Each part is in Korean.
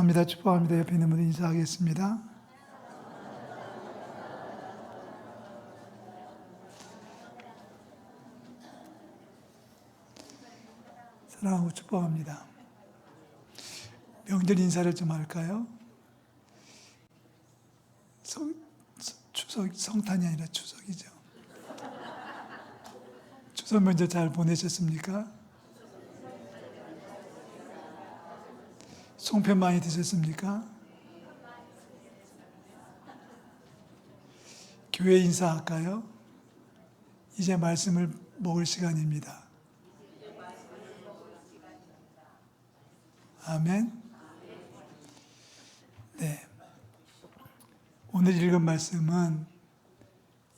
사랑합니다. 축복합니다. 옆에 있는 분들 인사하겠습니다. 사랑하고 축복합니다. 명절 인사를 좀 할까요? 추석, 성탄이 아니라 추석이죠. 추석 명절 잘 보내셨습니까? 송편 많이 드셨습니까? 교회 인사할까요? 이제 말씀을 먹을 시간입니다. 아멘. 네. 오늘 읽은 말씀은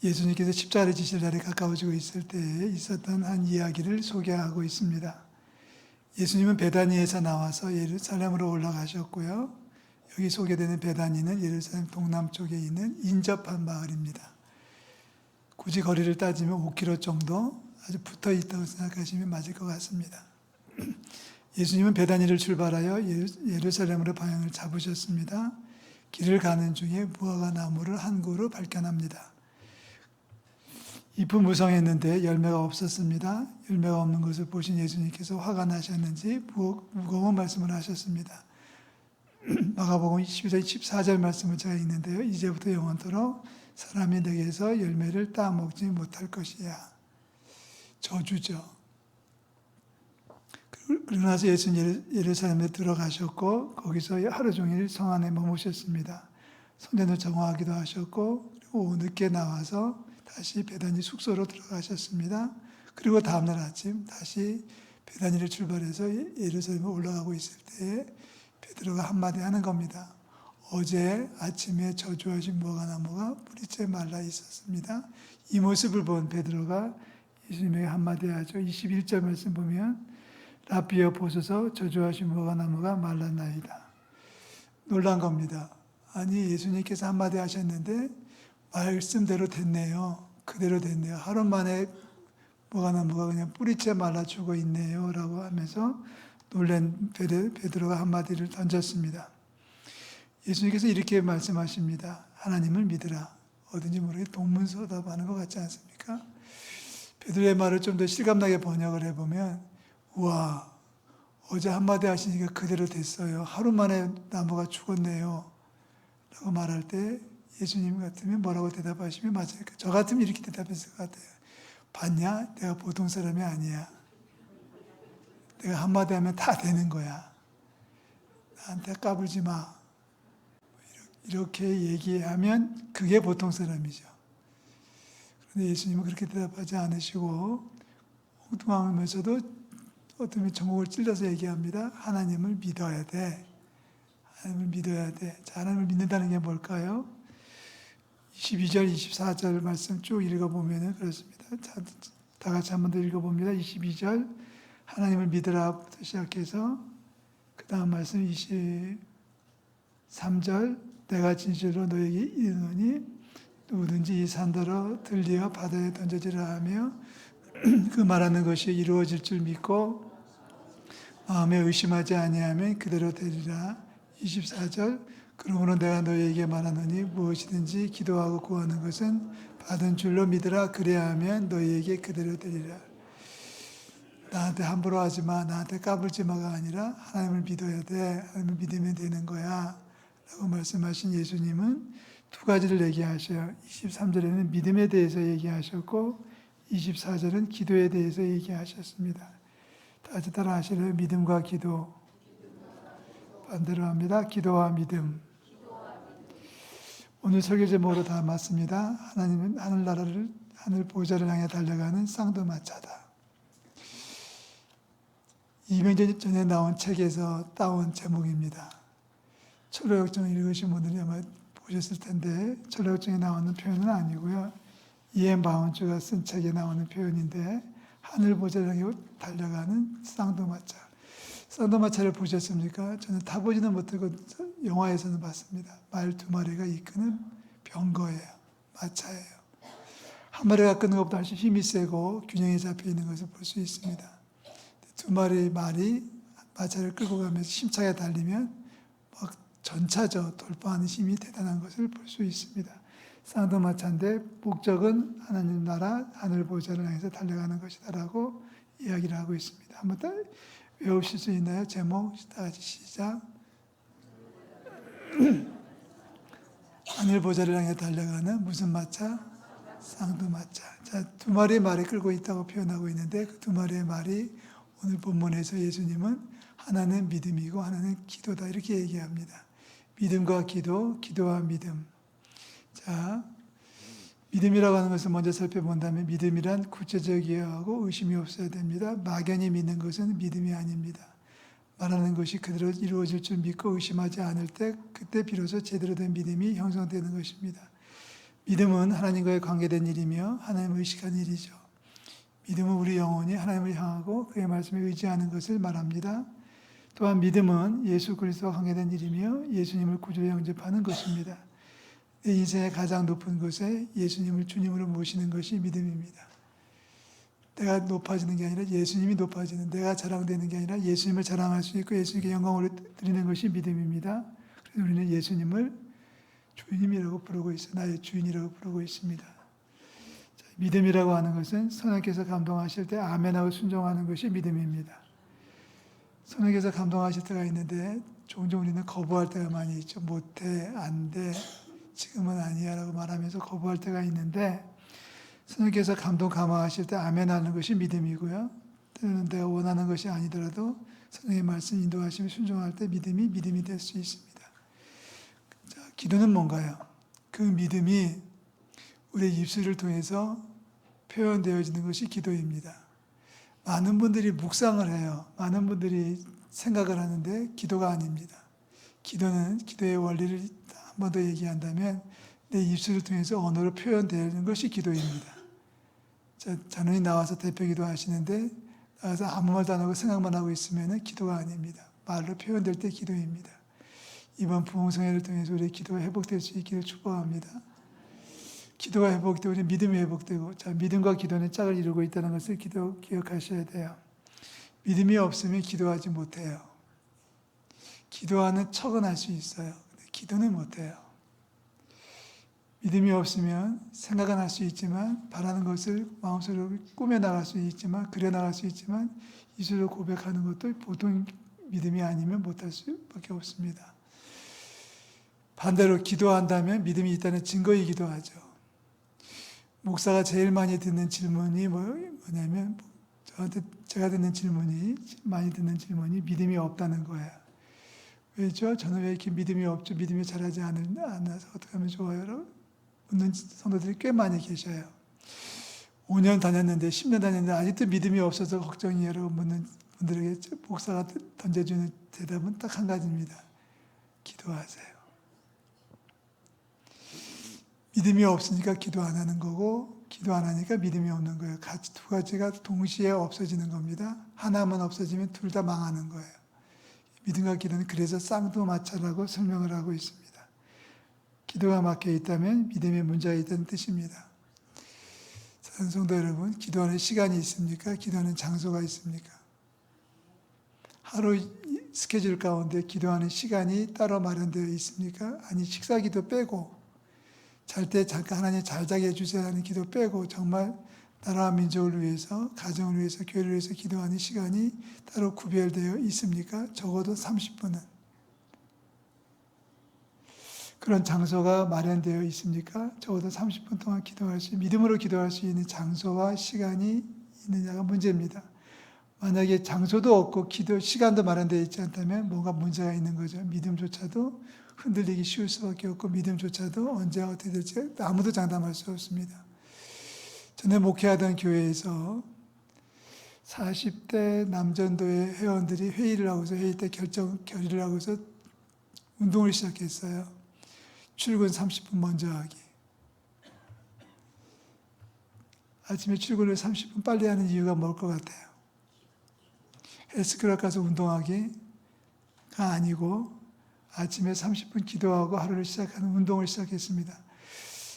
예수님께서 십자가를 지실 날이 가까워지고 있을 때에 있었던 한 이야기를 소개하고 있습니다. 예수님은 베다니에서 나와서 예루살렘으로 올라가셨고요. 여기 소개되는 베다니는 예루살렘 동남쪽에 있는 인접한 마을입니다. 굳이 거리를 따지면 5km 정도 아주 붙어 있다고 생각하시면 맞을 것 같습니다. 예수님은 베다니를 출발하여 예루살렘으로 방향을 잡으셨습니다. 길을 가는 중에 무화과 나무를 한 그루 발견합니다. 잎은 무성했는데 열매가 없었습니다. 열매가 없는 것을 보신 예수님께서 화가 나셨는지 무거운 말씀을 하셨습니다. 마가복음 12장 14절 말씀을 제가 읽는데요. 이제부터 영원토록 사람이 내게서 열매를 따먹지 못할 것이야. 저주죠. 그러고 나서 예수님 예루살렘에 들어가셨고 거기서 하루 종일 성 안에 머무셨습니다. 성전을 정화하기도 하셨고 그리고 오후 늦게 나와서 다시 베다니 숙소로 들어가셨습니다. 그리고 다음날 아침 다시 베다니를 출발해서 예루살렘에 올라가고 있을 때에 베드로가 한마디 하는 겁니다. 어제 아침에 저주하신 무화과 나무가 뿌리째 말라 있었습니다. 이 모습을 본 베드로가 예수님에게 한마디 하죠. 21절 말씀 보면 라비여 보소서 저주하신 무화과 나무가 말랐나이다. 놀란 겁니다. 아니 예수님께서 한마디 하셨는데 말씀대로 됐네요. 그대로 됐네요. 하루 만에 무화과 나무가 그냥 뿌리째 말라 죽어 있네요. 라고 하면서 놀란 베드로가 한마디를 던졌습니다. 예수님께서 이렇게 말씀하십니다. 하나님을 믿으라. 어딘지 모르게 동문서답하는 것 같지 않습니까? 베드로의 말을 좀 더 실감나게 번역을 해보면 우와 어제 한마디 하시니까 그대로 됐어요. 하루 만에 나무가 죽었네요. 라고 말할 때 예수님 같으면 뭐라고 대답하시면 맞아요. 저 같으면 이렇게 대답했을 것 같아요. 봤냐? 내가 보통 사람이 아니야. 내가 한마디 하면 다 되는 거야. 나한테 까불지 마. 이렇게 얘기하면 그게 보통 사람이죠. 그런데 예수님은 그렇게 대답하지 않으시고 엉뚱하면서도 어쩌면 전곡을 찔러서 얘기합니다. 하나님을 믿어야 돼. 하나님을 믿어야 돼. 자, 하나님을 믿는다는 게 뭘까요? 22절, 24절 말씀 쭉 읽어보면 그렇습니다. 다 같이 한 번 더 읽어봅니다. 22절 하나님을 믿으라부터 시작해서 그 다음 말씀 23절 내가 진실로 너에게 이르노니 누구든지 이 산더러 들리어 바다에 던져지라 하며 그 말하는 것이 이루어질 줄 믿고 마음에 의심하지 아니하면 그대로 되리라. 24절 그러므로 내가 너희에게 말하노니 무엇이든지 기도하고 구하는 것은 받은 줄로 믿으라. 그래야 하면 너희에게 그대로 되리라. 나한테 함부로 하지 마. 나한테 까불지 마가 아니라 하나님을 믿어야 돼. 하나님을 믿으면 되는 거야. 라고 말씀하신 예수님은 두 가지를 얘기하셔요. 23절에는 믿음에 대해서 얘기하셨고 24절은 기도에 대해서 얘기하셨습니다. 다 같이 따라 하시래요. 믿음과 기도. 반대로 합니다. 기도와 믿음. 오늘 설교 제목으로 다 맞습니다. 하나님은 하늘나라를 하늘 보좌를 향해 달려가는 쌍두마차다. 200년 전에 나온 책에서 따온 제목입니다. 철로역정을 읽으신 분들이 아마 보셨을 텐데 철로역정에 나오는 표현은 아니고요. 이엔 바운츠가 쓴 책에 나오는 표현인데 하늘 보좌를 향해 달려가는 쌍두마차. 쌍두마차를 보셨습니까? 저는 타보지는 못하고 영화에서는 봤습니다. 말 두 마리가 이끄는 병거예요. 마차예요. 한 마리가 끄는 것보다 훨씬 힘이 세고 균형이 잡혀 있는 것을 볼 수 있습니다. 두 마리의 말이 마차를 끌고 가면서 힘차게 달리면 막 전차죠. 돌파하는 힘이 대단한 것을 볼 수 있습니다. 쌍두마차인데 목적은 하나님 나라 하늘 보좌를 향해서 달려가는 것이다라고 이야기를 하고 있습니다. 한번 더 외우실 수 있나요? 제목 다 같이 시작. 하늘 보좌를 향해 달려가는 무슨 마차? 쌍두마차. 자, 두 마리의 말이 끌고 있다고 표현하고 있는데 그 두 마리의 말이 오늘 본문에서 예수님은 하나는 믿음이고 하나는 기도다 이렇게 얘기합니다. 믿음과 기도, 기도와 믿음. 자, 믿음이라고 하는 것을 먼저 살펴본다면 믿음이란 구체적이어야 하고 의심이 없어야 됩니다. 막연히 믿는 것은 믿음이 아닙니다. 말하는 것이 그대로 이루어질 줄 믿고 의심하지 않을 때 그때 비로소 제대로 된 믿음이 형성되는 것입니다. 믿음은 하나님과의 관계된 일이며 하나님을 의식한 일이죠. 믿음은 우리 영혼이 하나님을 향하고 그의 말씀에 의지하는 것을 말합니다. 또한 믿음은 예수 그리스도와 관계된 일이며 예수님을 구주로 영접하는 것입니다. 내 인생의 가장 높은 곳에 예수님을 주님으로 모시는 것이 믿음입니다. 내가 높아지는 게 아니라 예수님이 높아지는, 내가 자랑되는 게 아니라 예수님을 자랑할 수 있고 예수님께 영광을 드리는 것이 믿음입니다. 그래서 우리는 예수님을 주님이라고 부르고 있어요. 나의 주인이라고 부르고 있습니다. 자, 믿음이라고 하는 것은 선생님께서 감동하실 때 아멘하고 순종하는 것이 믿음입니다. 선생님께서 감동하실 때가 있는데 종종 우리는 거부할 때가 많이 있죠. 못해, 안 돼, 지금은 아니야 라고 말하면서 거부할 때가 있는데 선생님께서 감동 감화하실 때 아멘하는 것이 믿음이고요. 때로는 내가 원하는 것이 아니더라도 선생님의 말씀 인도하시면 순종할 때 믿음이 될 수 있습니다. 자, 기도는 뭔가요? 그 믿음이 우리의 입술을 통해서 표현되어지는 것이 기도입니다. 많은 분들이 묵상을 해요. 많은 분들이 생각을 하는데 기도가 아닙니다. 기도는 기도의 원리를 한 번 더 얘기한다면 내 입술을 통해서 언어로 표현되는 것이 기도입니다. 자, 자녀이 나와서 대표기도 하시는데 나와서 아무 말도 안 하고 생각만 하고 있으면 기도가 아닙니다. 말로 표현될 때 기도입니다. 이번 부흥성회를 통해서 우리의 기도가 회복될 수 있기를 축복합니다. 기도가 회복되고 우리 믿음이 회복되고, 자, 믿음과 기도는 짝을 이루고 있다는 것을 기억하셔야 돼요. 믿음이 없으면 기도하지 못해요. 기도하는 척은 할 수 있어요. 근데 기도는 못해요. 믿음이 없으면 생각은 할 수 있지만 바라는 것을 마음속으로 꾸며나갈 수 있지만 그려나갈 수 있지만 입술로 고백하는 것도 보통 믿음이 아니면 못할 수밖에 없습니다. 반대로 기도한다면 믿음이 있다는 증거이기도 하죠. 목사가 제일 많이 듣는 질문이 뭐냐면 제가 많이 듣는 질문이 믿음이 없다는 거예요. 왜죠? 저는 왜 이렇게 믿음이 없죠? 믿음이 자라지 않아서 어떻게 하면 좋아요? 묻는 성도들이 꽤 많이 계셔요. 5년 다녔는데 10년 다녔는데 아직도 믿음이 없어서 걱정이에요 라고 묻는 분들에게 목사가 던져주는 대답은 딱 한 가지입니다. 기도하세요. 믿음이 없으니까 기도 안 하는 거고 기도 안 하니까 믿음이 없는 거예요. 두 가지가 동시에 없어지는 겁니다. 하나만 없어지면 둘 다 망하는 거예요. 믿음과 기도는 그래서 쌍두마차라고 설명을 하고 있습니다. 기도가 막혀 있다면 믿음에 문제가 있다는 뜻입니다. 사랑하는 성도 여러분, 기도하는 시간이 있습니까? 기도하는 장소가 있습니까? 하루 스케줄 가운데 기도하는 시간이 따로 마련되어 있습니까? 아니, 식사 기도 빼고 잘 때 잠깐 하나님 잘 자게 해주세요 하는 기도 빼고 정말 나라와 민족을 위해서, 가정을 위해서, 교회를 위해서 기도하는 시간이 따로 구별되어 있습니까? 적어도 30분은. 그런 장소가 마련되어 있습니까? 적어도 30분 동안 믿음으로 기도할 수 있는 장소와 시간이 있느냐가 문제입니다. 만약에 장소도 없고 시간도 마련되어 있지 않다면 뭔가 문제가 있는 거죠. 믿음조차도 흔들리기 쉬울 수밖에 없고 믿음조차도 언제 어떻게 될지 아무도 장담할 수 없습니다. 전에 목회하던 교회에서 40대 남전도의 회원들이 회의를 하고서 회의 때 결의를 하고서 운동을 시작했어요. 출근 30분 먼저 하기. 아침에 출근을 30분 빨리 하는 이유가 뭘 것 같아요? 헬스클럽 가서 운동하기가 아니고 아침에 30분 기도하고 하루를 시작하는 운동을 시작했습니다.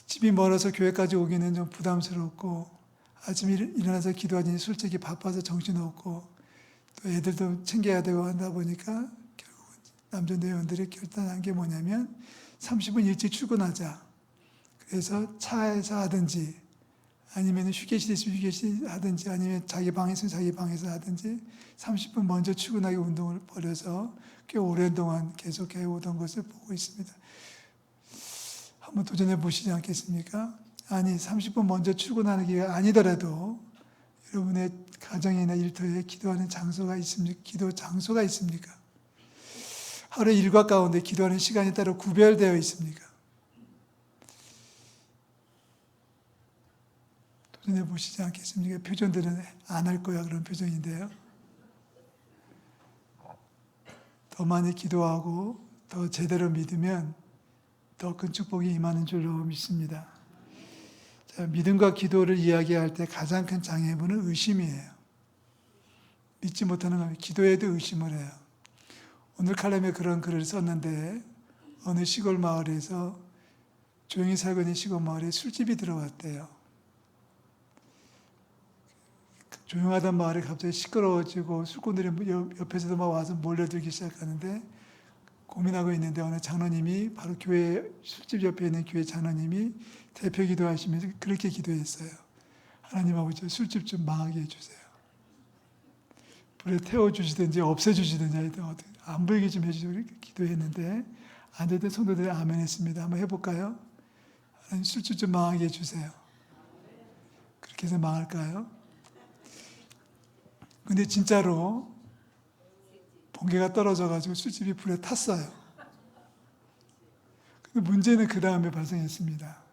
집이 멀어서 교회까지 오기는 좀 부담스럽고 아침에 일어나서 기도하니 솔직히 바빠서 정신없고 또 애들도 챙겨야 되고 한다 보니까 결국은 남자 내원들이 결단한 게 뭐냐면 30분 일찍 출근하자. 그래서 차에서 하든지 아니면 휴게실에 있으면 휴게실 하든지 아니면 자기 방에 있으면 자기 방에서 하든지 30분 먼저 출근하기 운동을 벌여서 꽤 오랜 동안 계속해 오던 것을 보고 있습니다. 한번 도전해 보시지 않겠습니까? 아니 30분 먼저 출근하는 게 아니더라도 여러분의 가정이나 일터에 기도하는 장소가 있습니까? 기도 장소가 있습니까? 하루 일과 가운데 기도하는 시간이 따로 구별되어 있습니까? 도전해 보시지 않겠습니까? 표정들은 안 할 거야 그런 표정인데요. 더 많이 기도하고 더 제대로 믿으면 더 큰 축복이 임하는 줄로 믿습니다. 자, 믿음과 기도를 이야기할 때 가장 큰 장애물은 의심이에요. 믿지 못하는 겁니다. 기도에도 의심을 해요. 오늘 칼럼에 그런 글을 썼는데 어느 시골 마을에서 조용히 살고 있는 시골 마을에 술집이 들어왔대요. 조용하던 마을에 갑자기 시끄러워지고 술꾼들이 옆에서도 막 와서 몰려들기 시작하는데 고민하고 있는데 어느 장로님이 바로 교회 술집 옆에 있는 교회 장로님이 대표 기도하시면서 그렇게 기도했어요. 하나님 아버지 술집 좀 망하게 해주세요. 불에 태워주시든지 없애주시든지 하여튼 안 보이게 좀 해주시고 이렇게 기도했는데 안 됐던 성도들이 아멘 했습니다. 한번 해볼까요? 하나님 술집 좀 망하게 해주세요. 그렇게 해서 망할까요? 근데 진짜로 번개가 떨어져가지고 술집이 불에 탔어요. 근데 문제는 그 다음에 발생했습니다.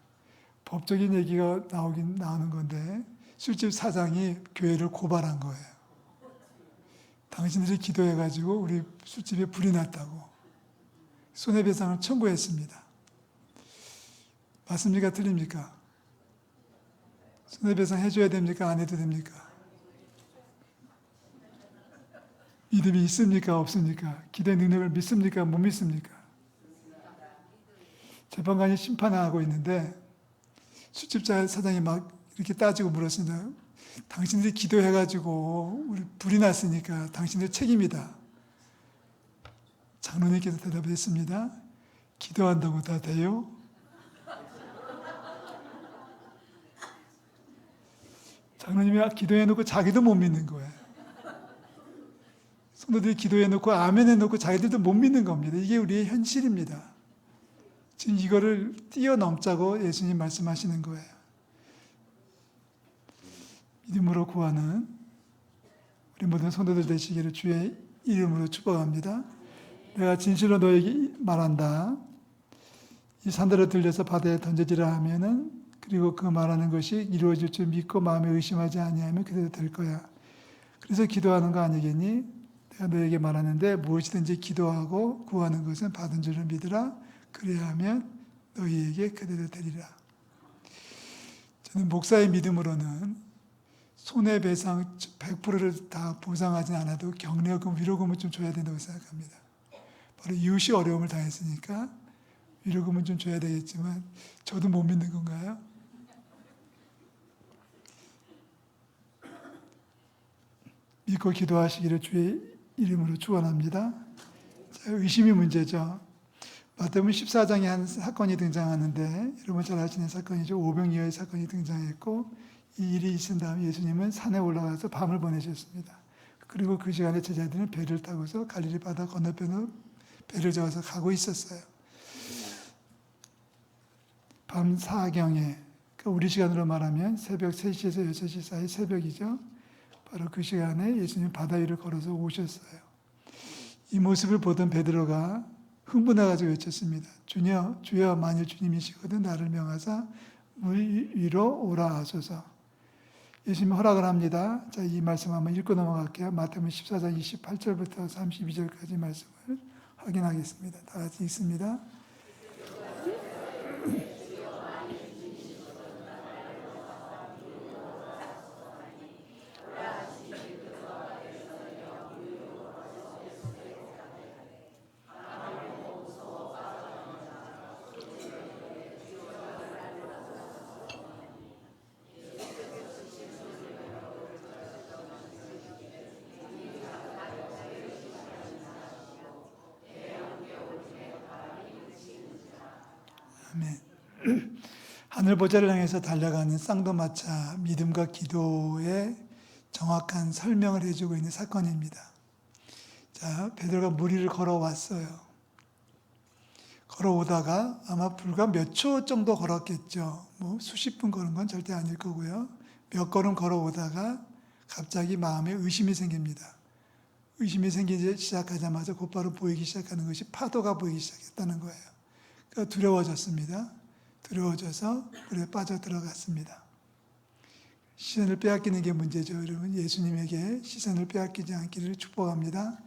법적인 얘기가 나오는 건데 술집 사장이 교회를 고발한 거예요. 당신들이 기도해가지고 우리 술집에 불이 났다고 손해배상을 청구했습니다. 맞습니까? 틀립니까? 손해배상 해줘야 됩니까? 안 해도 됩니까? 믿음이 있습니까? 없습니까? 기도의 능력을 믿습니까? 못 믿습니까? 재판관이 심판하고 있는데 술집자 사장이 막 이렇게 따지고 물었습니다. 당신들이 기도해가지고 우리 불이 났으니까 당신들 책임이다. 장로님께서 대답했습니다. 기도한다고 다 돼요? 장로님이 기도해놓고 자기도 못 믿는 거예요. 성도들이 기도해놓고 아멘 해놓고 자기들도 못 믿는 겁니다. 이게 우리의 현실입니다. 지금 이거를 뛰어넘자고 예수님 말씀하시는 거예요. 믿음으로 구하는 우리 모든 성도들 되시기를 주의 이름으로 축복합니다. 내가 진실로 너에게 말한다. 이 산들을 들려서 바다에 던져지라 하면은 그리고 그 말하는 것이 이루어질 줄 믿고 마음에 의심하지 아니하면 그대로 될 거야. 그래서 기도하는 거 아니겠니? 내가 너에게 말하는데 무엇이든지 기도하고 구하는 것은 받은 줄을 믿으라. 그래야 하면 너희에게 그대로 되리라. 저는 목사의 믿음으로는 손해배상 100%를 다 보상하지 않아도 격려금, 위로금을 좀 줘야 된다고 생각합니다. 바로 이웃이 어려움을 당했으니까 위로금은 좀 줘야 되겠지만 저도 못 믿는 건가요? 믿고 기도하시기를 주의 이름으로 축원합니다. 의심이 문제죠. 마태복음 14장에 한 사건이 등장하는데 여러분 잘 아시는 사건이죠. 오병이어의 사건이 등장했고 이 일이 있은 다음에 예수님은 산에 올라가서 밤을 보내셨습니다. 그리고 그 시간에 제자들은 배를 타고서 갈릴리 바다 건너편으로 배를 저어서 가고 있었어요. 밤 4경에 그러니까 우리 시간으로 말하면 새벽 3시에서 6시 사이 새벽이죠. 바로 그 시간에 예수님 바다 위를 걸어서 오셨어요. 이 모습을 보던 베드로가 흥분해가지고 외쳤습니다. 주여 만일 주님이시거든 나를 명하사 물 위로 오라 하소서. 예수님이 허락을 합니다. 자, 이 말씀 한번 읽고 넘어갈게요. 마태복음 14장 28절부터 32절까지 말씀을 확인하겠습니다. 다 같이 읽습니다. 아멘. 하늘 보좌를 향해서 달려가는 쌍도마차 믿음과 기도의 정확한 설명을 해주고 있는 사건입니다. 자, 베드로가 물 위를 걸어왔어요. 걸어오다가 아마 불과 몇 초 정도 걸었겠죠. 뭐 수십 분 걸은 건 절대 아닐 거고요. 몇 걸음 걸어오다가 갑자기 마음에 의심이 생깁니다. 의심이 생기기 시작하자마자 곧바로 보이기 시작하는 것이 파도가 보이기 시작했다는 거예요. 그러니까 두려워졌습니다. 두려워져서 물에 빠져 들어갔습니다. 시선을 빼앗기는 게 문제죠. 여러분, 예수님에게 시선을 빼앗기지 않기를 축복합니다.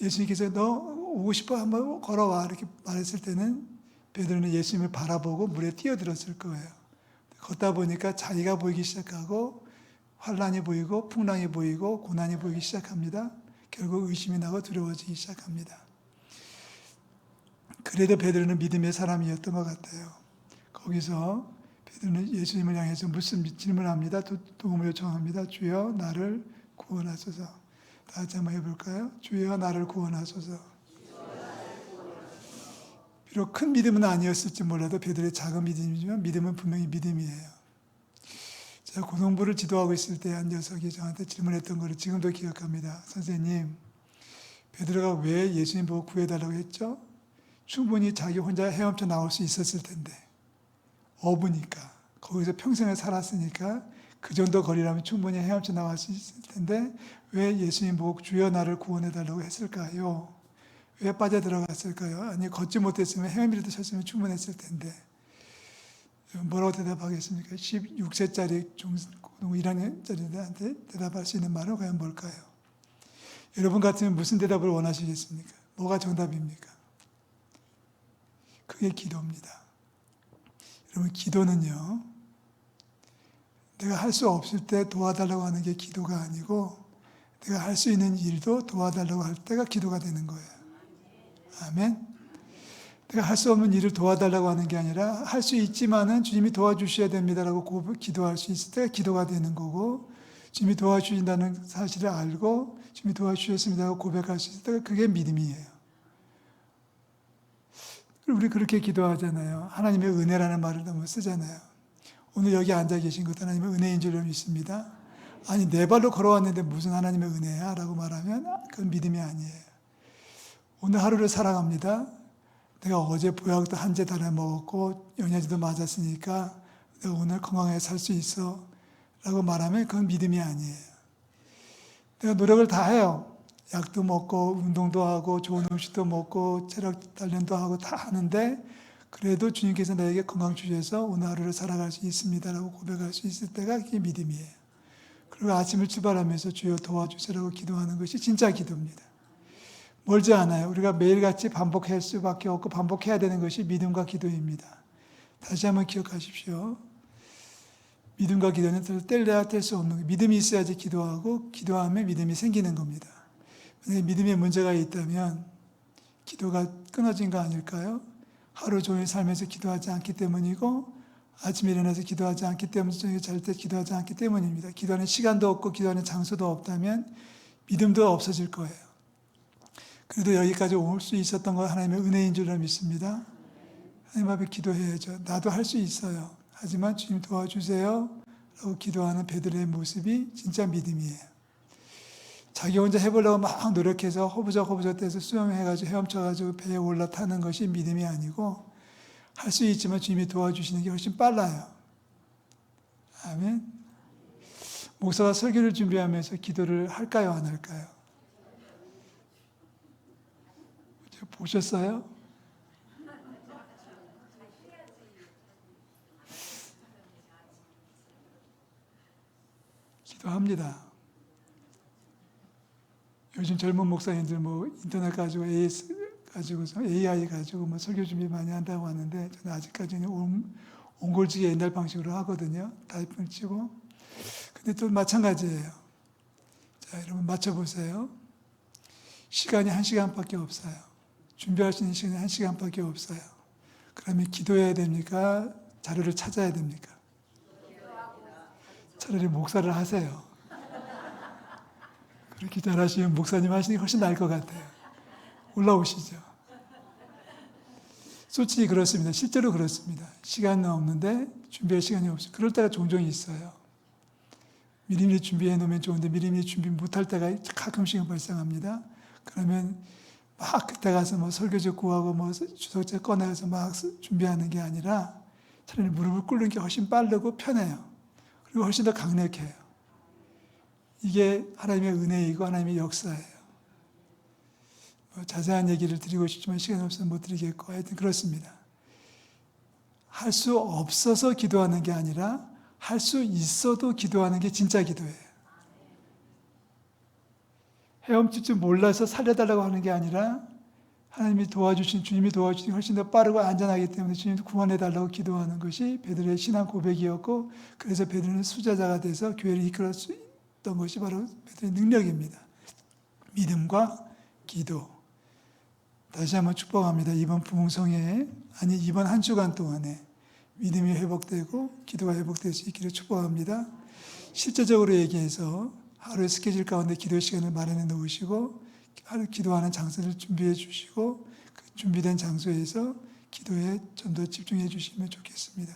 예수님께서 너 오고 싶어 한번 걸어와 이렇게 말했을 때는 베드로는 예수님을 바라보고 물에 뛰어들었을 거예요. 걷다 보니까 자기가 보이기 시작하고 환란이 보이고 풍랑이 보이고 고난이 보이기 시작합니다. 결국 의심이 나고 두려워지기 시작합니다. 그래도 베드로는 믿음의 사람이었던 것 같아요. 거기서 베드로는 예수님을 향해서 무슨 질문합니다. 도움을 요청합니다. 주여 나를 구원하소서. 다 같이 한번 해볼까요? 주여 나를 구원하소서. 비록 큰 믿음은 아니었을지 몰라도 베드로의 작은 믿음이지만 믿음은 분명히 믿음이에요. 제가 고등부를 지도하고 있을 때 한 녀석이 저한테 질문했던 것을 지금도 기억합니다. 선생님, 베드로가 왜 예수님 보고 구해달라고 했죠? 충분히 자기 혼자 헤엄쳐 나올 수 있었을 텐데 어부니까 거기서 평생을 살았으니까 그 정도 거리라면 충분히 헤엄쳐 나갈 수 있을 텐데 왜 예수님 보고 주여 나를 구원해달라고 했을까요? 왜 빠져들어갔을까요? 아니 걷지 못했으면 헤엄이라도 쳤으면 충분했을 텐데 뭐라고 대답하겠습니까? 16세짜리 고등부 1학년짜리들한테 대답할 수 있는 말은 과연 뭘까요? 여러분 같으면 무슨 대답을 원하시겠습니까? 뭐가 정답입니까? 그게 기도입니다. 여러분 기도는요, 내가 할 수 없을 때 도와달라고 하는 게 기도가 아니고 내가 할 수 있는 일도 도와달라고 할 때가 기도가 되는 거예요. 아멘. 내가 할 수 없는 일을 도와달라고 하는 게 아니라 할 수 있지만은 주님이 도와주셔야 됩니다라고 기도할 수 있을 때가 기도가 되는 거고 주님이 도와주신다는 사실을 알고 주님이 도와주셨습니다라고 고백할 수 있을 때가 그게 믿음이에요. 우리 그렇게 기도하잖아요. 하나님의 은혜라는 말을 너무 쓰잖아요. 오늘 여기 앉아 계신 것도 하나님의 은혜인 줄 믿습니다. 아니 내 발로 걸어왔는데 무슨 하나님의 은혜야? 라고 말하면 그건 믿음이 아니에요. 오늘 하루를 살아갑니다. 내가 어제 보약도 한 재 달아 먹었고 영양제도 맞았으니까 내가 오늘 건강하게 살 수 있어 라고 말하면 그건 믿음이 아니에요. 내가 노력을 다 해요. 약도 먹고 운동도 하고 좋은 음식도 먹고 체력 단련도 하고 다 하는데 그래도 주님께서 나에게 건강 주셔서 오늘 하루를 살아갈 수 있습니다라고 고백할 수 있을 때가 그게 믿음이에요. 그리고 아침을 출발하면서 주여 도와주세요라고 기도하는 것이 진짜 기도입니다. 멀지 않아요. 우리가 매일같이 반복할 수밖에 없고 반복해야 되는 것이 믿음과 기도입니다. 다시 한번 기억하십시오. 믿음과 기도는 뗄래야 뗄 수 없는 거예요. 믿음이 있어야지 기도하고 기도하면 믿음이 생기는 겁니다. 만약에 믿음에 문제가 있다면 기도가 끊어진 거 아닐까요? 하루 종일 살면서 기도하지 않기 때문이고 아침에 일어나서 기도하지 않기 때문에 저녁에 잘 때 기도하지 않기 때문입니다. 기도하는 시간도 없고 기도하는 장소도 없다면 믿음도 없어질 거예요. 그래도 여기까지 올 수 있었던 건 하나님의 은혜인 줄 믿습니다. 하나님 앞에 기도해야죠. 나도 할 수 있어요. 하지만 주님 도와주세요 라고 기도하는 베드로의 모습이 진짜 믿음이에요. 자기 혼자 해보려고 막 노력해서 허부적허부적 떼서 수영해가지고 헤엄쳐가지고 배에 올라타는 것이 믿음이 아니고 할 수 있지만 주님이 도와주시는 게 훨씬 빨라요. 아멘. 목사가 설교를 준비하면서 기도를 할까요, 안 할까요? 보셨어요? 기도합니다. 요즘 젊은 목사님들 뭐 인터넷 가지고 AS 가지고서 AI 가지고 뭐 설교 준비 많이 한다고 하는데 저는 아직까지는 옹골지게 옛날 방식으로 하거든요. 타이핑을 치고. 근데 또 마찬가지예요. 자, 여러분 맞춰보세요. 시간이 1시간밖에 없어요. 준비할 수 있는 시간이 1시간밖에 없어요. 그러면 기도해야 됩니까? 자료를 찾아야 됩니까? 차라리 목사를 하세요. 그렇게 잘하시면 목사님 하시는 게 훨씬 나을 것 같아요. 올라오시죠. 솔직히 그렇습니다. 실제로 그렇습니다. 시간은 없는데 준비할 시간이 없어요. 그럴 때가 종종 있어요. 미리미리 준비해 놓으면 좋은데 미리미리 준비 못할 때가 가끔씩은 발생합니다. 그러면 막 그때 가서 뭐 설교지 구하고 뭐 주석책 꺼내서 막 준비하는 게 아니라 차라리 무릎을 꿇는 게 훨씬 빠르고 편해요. 그리고 훨씬 더 강력해요. 이게 하나님의 은혜이고 하나님의 역사예요. 뭐 자세한 얘기를 드리고 싶지만 시간이 없어서 못 드리겠고 하여튼 그렇습니다. 할 수 없어서 기도하는 게 아니라 할 수 있어도 기도하는 게 진짜 기도예요. 헤엄칠 줄 몰라서 살려달라고 하는 게 아니라 하나님이 도와주신, 주님이 도와주신 훨씬 더 빠르고 안전하기 때문에 주님도 구원해달라고 기도하는 것이 베드로의 신앙 고백이었고, 그래서 베드로는 수자자가 돼서 교회를 이끌어 던 것이 바로 베드로의 능력입니다. 믿음과 기도. 다시 한번 축복합니다. 이번 부흥성회에, 아니 이번 한 주간 동안에 믿음이 회복되고 기도가 회복될 수 있기를 축복합니다. 실제적으로 얘기해서 하루의 스케줄 가운데 기도 시간을 마련해 놓으시고 하루 기도하는 장소를 준비해 주시고 그 준비된 장소에서 기도에 좀 더 집중해 주시면 좋겠습니다.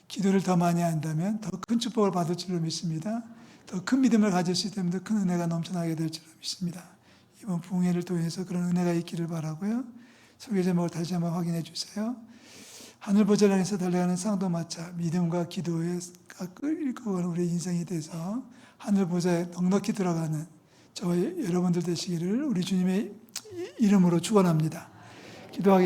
기도를 더 많이 한다면 더 큰 축복을 받을 줄로 믿습니다. 더 큰 믿음을 가질 수 있다면 더 큰 은혜가 넘쳐나게 될 줄로 믿습니다. 이번 부흥회를 통해서 그런 은혜가 있기를 바라고요. 설교 제목을 다시 한번 확인해 주세요. 하늘 보좌를 향해서 달려가는 쌍도마차, 믿음과 기도가 끌고 가는 우리의 인생이 돼서 하늘 보좌에 넉넉히 들어가는 저와 여러분들 되시기를 우리 주님의 이름으로 축원합니다. 기도하겠습니다.